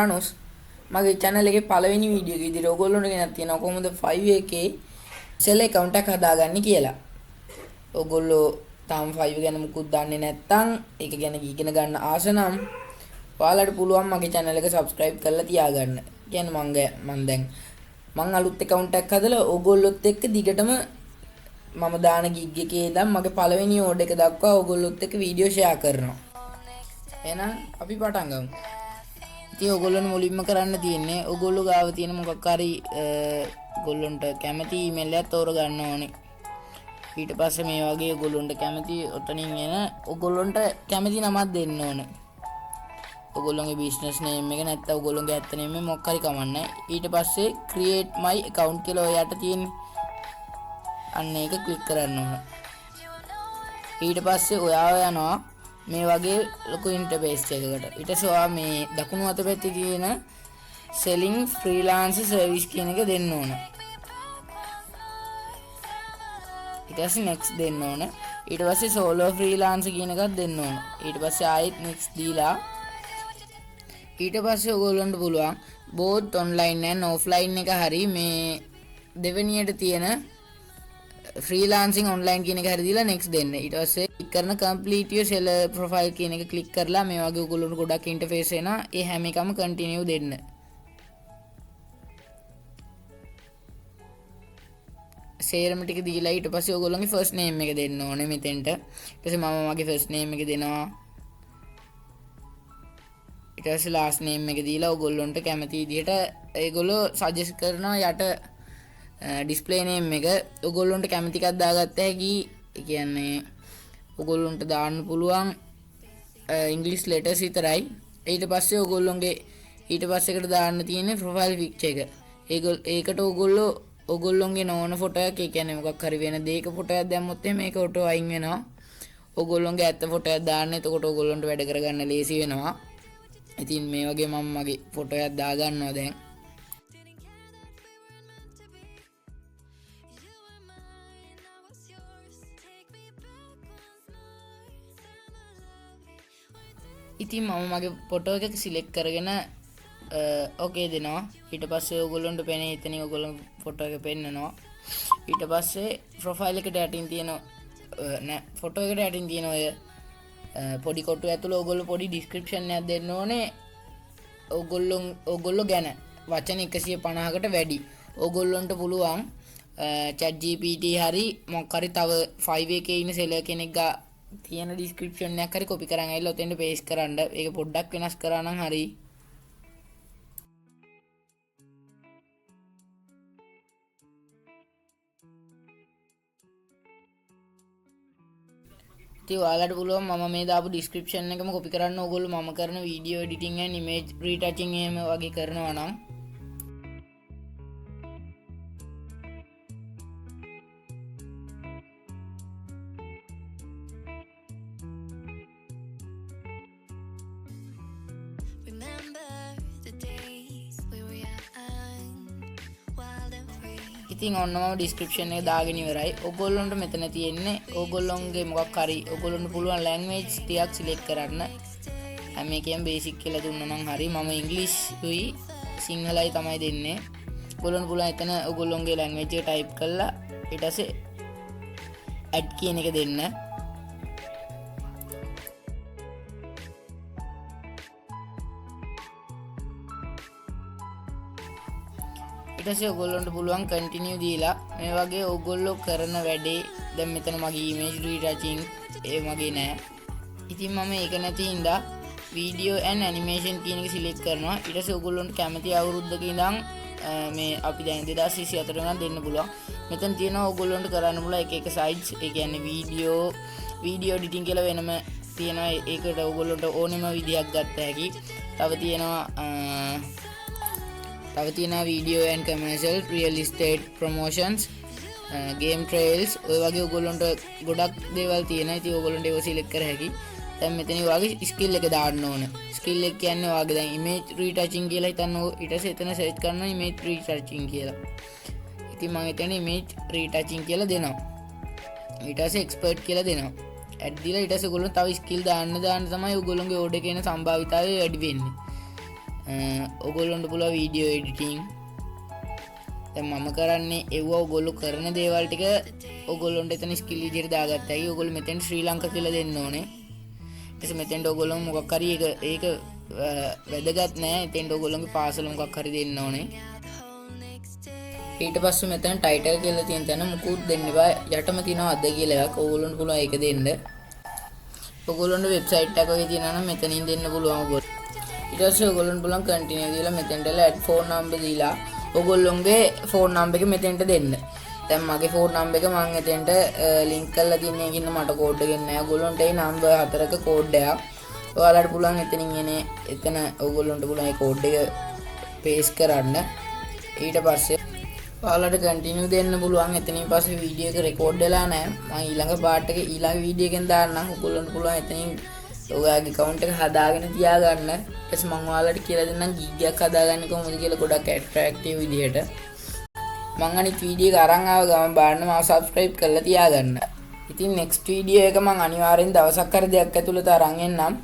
Ranuz මගේ channel එකේ පළවෙනි වීඩියෝ එක විදිහට ඔයගොල්ලොන්ට ගෙනත් තියෙනවා කොහොමද Fiverr එකේ sell account එකක් හදාගන්නේ කියලා. ඔයගොල්ලෝ තාම Fiverr ගැන මුකුත් දන්නේ නැත්නම් ඒක ගැන ඉගෙන ගන්න ආස නම් ඔයාලට පුළුවන් මගේ channel එක subscribe කරලා තියාගන්න. කියන්නේ මම අලුත් account එකක් හදලා ඔයගොල්ලොත් එක්ක දිගටම මම දාන gig එකේ ඉඳන් මගේ පළවෙනි order එක දක්වා ඔයගොල්ලොත් එක්ක වීඩියෝ share කරනවා. එහෙනම් අපි පටන් ගමු. ඉතින් ඔයගොල්ලන් මුලින්ම කරන්න තියෙන්නේ ඔයගොල්ලෝ ගාව තියෙන මොකක් හරි ඔයගොල්ලන්ට කැමති email එකක් තෝරගන්න ඕනේ. ඊට පස්සේ මේ වගේ ඔයගොල්ලන්ට කැමති ඔතනින් එන ඔයගොල්ලන්ට කැමති නමක් දෙන්න ඕනේ. ඔයගොල්ලන්ගේ business name එක නැත්නම් ඔයගොල්ලන්ගේ ඇත්ත name එක මොකක් හරි කමන්නේ. ඊට පස්සේ create my account කියලා ඔය යට තියෙන අන්න ඒක ක්ලික් කරන්න ඕන. ඊට පස්සේ ඔයාව යනවා මේ වගේ ලොකු ඉන්ටර්ෆේස් එකකට. ඊට පස්සේ ඔයා මේ දකුණු අත පැත්තේ තියෙන selling freelancer service කියන එක දෙන්න ඕන. ඊට පස්සේ next දෙන්න ඕන. ඊට පස්සේ solo freelancer කියන එකක් දෙන්න ඕන. ඊට පස්සේ ආයෙත් next දීලා ඊට පස්සේ ඔයගොල්ලන්ට පුළුවන් both online and offline එක හරි මේ දෙවෙනියට තියෙන freelancing online කියන එක හරි දීලා next දෙන්න. ඊට පස්සේ ක්ලික් කරන complete your seller profile කියන එක ක්ලික් කරලා මේ වගේ ඔයගොල්ලන්ට ගොඩක් ඉන්ටර්ෆේස් එනවා. ඒ හැම එකම continue දෙන්න. සේරම ටික දීලා ඊට පස්සේ ඔයගොල්ලන්ගේ first name එක දෙන්න ඕනේ මෙතෙන්ට. ඊට පස්සේ මම මගේ first name එක දෙනවා. ඊට පස්සේ last name එක දීලා ඔයගොල්ලන්ට කැමති විදිහට ඒගොල්ලෝ suggest කරනවා යට display name එක ඔයගොල්ලන්ට කැමති එකක් දාගත්ත හැකි. ඒ කියන්නේ ඔයගොල්ලන්ට දාන්න පුළුවන් English letters විතරයි. ඊට පස්සේ ඔයගොල්ලන්ගේ ඊට පස්සේකට දාන්න තියෙන්නේ profile picture එක. ඒකට ඔයගොල්ලන්ගේ නොවන ෆොටෝ එකක්, ඒ කියන්නේ මොකක් හරි වෙන දෙයක ෆොටෝ එකක් දැම්මොත් එහෙනම් මේක ඔටෝ අයින් වෙනවා. ඔයගොල්ලන්ගේ ඇත්ත ෆොටෝ එකක් දාන්න. එතකොට ඔයගොල්ලන්ට වැඩ කරගන්න ලේසි වෙනවා. ඉතින් මේ වගේ මම මගේ ෆොටෝ එකක් දාගන්නවා දැන්. ඉතින් මම මගේ ෆොටෝ එක සිලෙක්ට් කරගෙන ඕකේ දෙනවා. ඊට පස්සේ ඔයගොල්ලන්ට පේන්නේ එතනින් ඔයගොල්ලන්ගේ ෆොටෝ එක පෙන්නනවා. ඊට පස්සේ ප්‍රොෆයිල් එකට යටින් තියෙන ෆොටෝ එකට යටින් තියෙන ඔය පොඩි කොටු ඇතුළේ ඔයගොල්ලෝ පොඩි ඩිස්ක්‍රිප්ෂන් එකක් දෙන්න ඕනේ. ඔයගොල්ලෝ ගැන වචන 150කට වැඩි. ඔයගොල්ලන්ට පුළුවන් chat gpt හරි මොකක් හරි තව Fiverr එකේ ඉන්න seller කෙනෙක් ගා තියෙන ඩිස්ක්‍රිප්ෂන් එකක් හරි කොපි කරන් ඇවිල්ලා ඔතෙන්ට පේස්ට් කරන්න. ඒක පොඩ්ඩක් වෙනස් කරා නම් හරි. ඉතින් ඔයාලට පුළුවන් මම මේ දාපු ඩිස්ක්‍රිප්ෂන් එකම කොපි කරන්න. ඕගොල්ලෝ මම කරන video editing and image retouching එහෙම වගේ කරනවා නම් ඉතින් ඔන්නම ඩිස්ක්‍රිප්ෂන් එක දාගෙන ඉවරයි. ඔයගොල්ලන්ට මෙතන තියෙන්නේ ඔයගොල්ලන්ගේ මොකක් හරි ඔයගොල්ලන්ට පුළුවන් ලැන්ග්වේජ් ටිකක් සිලෙක්ට් කරන්න. හැම එකෙම බේසික් කියලා දුන්නා නම් හරි. මම ඉංග්‍රීසි උයි සිංහලයි තමයි දෙන්නේ. ඔයගොල්ලන්ට පුළුවන් එතන ඔයගොල්ලන්ගේ ලැන්ග්වේජ් එක ටයිප් කරලා ඊට පස්සේ ඇඩ් කියන එක දෙන්න. ඊට පස්සේ ඔයගොල්ලන්ට පුළුවන් continue දීලා මේ වගේ ඔයගොල්ලෝ කරන වැඩේ දැන් මෙතන මගේ image retouching ඒ මගේ නෑ. ඉතින් මම ඒක නැති හින්දා video and animation කියන එක select කරනවා. ඊට පස්සේ ඔයගොල්ලන්ට කැමති අවුරුද්දක ඉඳන් මේ අපි දැන් 2024 වෙනකන් දෙන්න පුළුවන්. මෙතන තියෙනවා ඔයගොල්ලන්ට කරන්න පුළුවන් එක එක sites. ඒ කියන්නේ video editing කියලා වෙනම තියෙනවා. ඒකට ඔයගොල්ලන්ට ඕනෙම විදියක් ගත්ත හැකි. තව තියෙනවා video and commercial, real estate promotions, game trails ඔය වගේ ඔයගොල්ලන්ට ගොඩක් දේවල් තියෙනවා. ඉතින් ඔයගොල්ලන්ට ඒව සිලෙක්ට් කර හැකි. දැන් මෙතන වගේ skill එක දාන්න ඕන. skill එක කියන්නේ ඔයාගේ දැන් image retouching කියලා හිතන්න. ඊට පස්සේ එතන search කරනවා image retouching කියලා. ඉතින් මම එතන image retouching කියලා දෙනවා. ඊට පස්සේ expert කියලා දෙනවා. ඇඩ් දීලා ඊට පස්සේ ඔයගොල්ලෝ තව ස්කිල් දාන්න තමයි ඔයගොල්ලෝගේ ඕඩර් එකේ එන සම්භාවිතාවය වැඩි වෙන්නේ. ඔයගොල්ලන්ට පුළුවන් වීඩියෝ එඩිටිං. දැන් මම කරන්නේ ඒව ඔයගොල්ලෝ කරන දේවල් ටික ඔයගොල්ලොන්ට එතන ස්කිල් විදිහට දාගත්තා. ඔයගොල්ලෝ මෙතෙන් ශ්‍රී ලංකා කියලා දෙන්න ඕනේ. ඊට මෙතෙන්ට ඔයගොල්ලෝ මොකක් හරි ඒක වැදගත් නෑ. එතෙන්ට ඔයගොල්ලෝගේ පාසල මොකක් හරි දෙන්න ඕනේ. ඊට පස්සේ මෙතන ටයිටල් කියලා තියෙන තැන මුකුත් දෙන්න එපා. යටම තියෙනවා අද කියලා එකක්. ඔයගොල්ලන්ට පුළුවන් ඒක දෙන්න. ඔයගොල්ලන්ගේ වෙබ්සයිට් එක වගේ තියෙනවා නම් මෙතනින් දෙන්න පුළුවන් ඔයගොල්ලෝ. ඊට පස්සේ ඔයගොල්ලන්ට පුළුවන් කන්ටිනියු දීලා මෙතෙන්ට ඇඩ් ෆෝන් නම්බර් දීලා ඔයගොල්ලොන්ගේ ෆෝන් නම්බර් එක මෙතෙන්ට දෙන්න. දැන් මගේ ෆෝන් නම්බර් එක මම එතෙන්ට ලින්ක් කරලා තියෙන එකකින් මට කෝඩ් එක එන්නේ නැහැ. ඔයගොල්ලන්ට ඒ නම්බර් හතරක කෝඩ් එකක්. ඔයාලට පුළුවන් එතනින් එනේ එතන ඔයගොල්ලන්ට පුළුවන් ඒ කෝඩ් එක පේස්ට් කරන්න. ඊට පස්සේ ඔයාලට කන්ටිනියු දෙන්න පුළුවන්. එතනින් පස්සේ වීඩියෝ එක රෙකෝඩ් වෙලා නැහැ. මම ඊළඟ පාර්ට් එක ඊළඟ වීඩියෝ එකෙන් දාන්නම්. ඔයගොල්ලන්ට පුළුවන් එතනින් ඔයාගේ account එක හදාගෙන තියාගන්න. ඊට පස්සේ මම ඔයාලට කියලා දෙන්නම් gig එකක් හදාගන්නේ කොහොමද කියලා ගොඩක් ඇට්‍රැක්ටිව් විදියට. මම අනිත් වීඩියෝ එක අරන් ආව ගමන් බලන්න මාව subscribe කරලා තියාගන්න. ඉතින් next වීඩියෝ එක මම අනිවාර්යෙන් දවසක් හරි දෙකක් ඇතුළත අරන් එන්නම්.